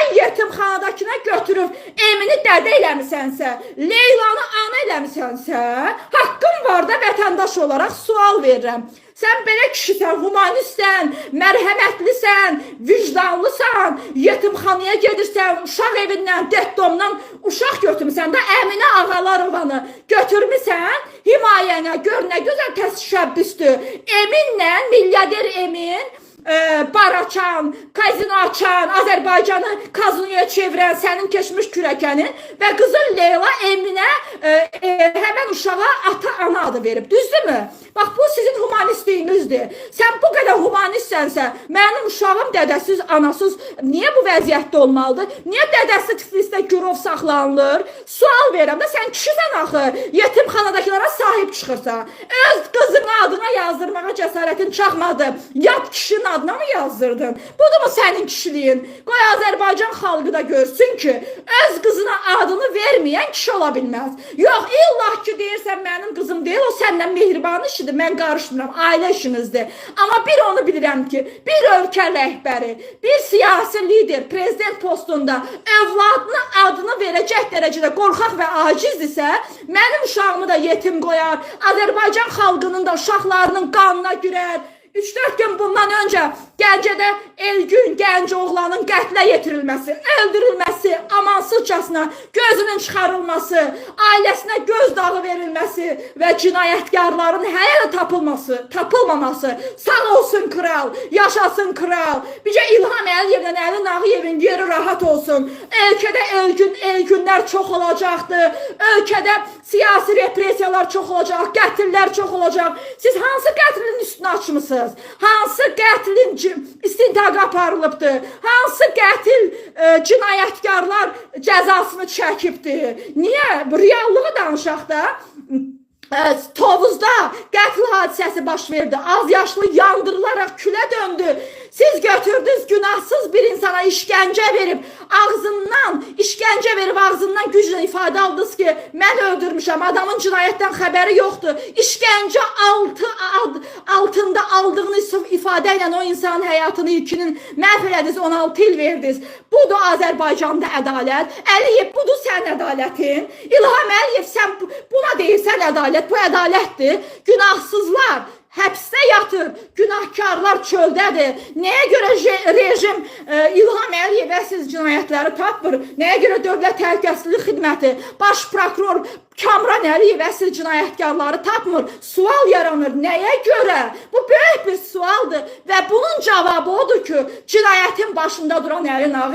sən yetimxanadakına götürüb Emini dədə eləmisənsə, Leylanı ana eləmisənsə, haqqın var da vətəndaş olaraq sual verirəm. Sən belə kişisən, humanistsən, mərhəmətlisən, vicdanlısan, yetimxanaya gedirsən, uşaq evindən, detdomdan uşaq götürmüsən də Əminə Ağalarovanı götürmüsən, himayənə gör nə gözəl təşəbbüsdür. Eminlə, milyarder Emin, bar açan, kazino açan, Azərbaycanı kazinoya çevirən sənin keçmiş kürəkənin və qızın Leyla Eminə həmən uşağa ata-ana adı verib, düzdürmü? Bax, bu sizin humanistliyinizdir. Sən bu qədər humanistsənsə, mənim uşağım dədəsiz, anasız niyə bu vəziyyətdə olmalıdır? Niyə dədəsi Tiflisdə gürov saxlanılır? Sual verirəm da, sən kişisən axı, yetimxanadakılara sahib çıxırsan. Öz qızın adına yazdırmağa cəsarətin çaxmadı. Yad kişinin adına mı yazdırdın? Budur mu sənin kişiliyin? Qoy Azərbaycan xalqı da görsün ki, öz qızına adını verməyən kişi ola bilməz. Yox, illah ki deyirsən mənim qızım deyil, o səndən mehriban işidir, mən qarışmıram, ailə işinizdir. Amma bir onu bilirəm ki, bir ölkə rəhbəri, bir siyasi lider, prezident postunda övladına adını verəcək dərəcədə qorxaq və acizdirsə, mənim uşağımı da yetim qoyar, Azərbaycan xalqının da uşaqlarının qanına girər. 3-4 gün bundan önce Gəncədə Elgün gənc oğlanın qətlə yetirilməsi, öldürülməsi, amansızcasına gözünün çıxarılması, ailəsinə gözdağı verilməsi və cinayətkarların hələ tapılmaması. Sağ olsun kral, yaşasın kral. Bircə İlham Əliyevlə Əli Nağıyevin yeri rahat olsun. Ölkədə Elgünlər çox olacaqdır. Ölkədə siyasi represiyalar çox olacaq, qətllər çox olacaq. Siz hansı qətlin üstünü açmısınız? Hansı qətlin istintaqı aparılıbdır? Hansı qətil cinayətkarlar cəzasını çəkibdir? Niyə? Reallığı danışaq da. Tovuzda qətl hadisəsi baş verdi. Az yaşlı yandırılaraq külə döndü. Siz götürdünüz günahsız bir insana işgəncə verib ağzından güclə ifadə aldınız ki, mən öldürmüşəm, adamın cinayətdən xəbəri yoxdur. İşgəncə altında aldığınız ifadə ilə o insanın həyatını ilkinin məhv elədiniz, 16 il verdiniz. Budur Azərbaycanda ədalət. Əliyev, budur sənin ədalətin. İlham Əliyev, sən buna deyirsən ədalət, bu ədalətdir. Günahsızlar həbsdə yatır, günahkarlar çöldədir. Nəyə görə rejim İlham Əliyev əsas cinayətləri tapmır? Nəyə görə Dövlət Təhlükəsizlik Xidməti, Baş Prokuror Kamran Əliyev əsas cinayətkarları tapmır? Sual yaranır. Nəyə görə? Bu böyük bir sualdır və bunun cavabı odur ki, cinayətin başında duran Əli Nağıyev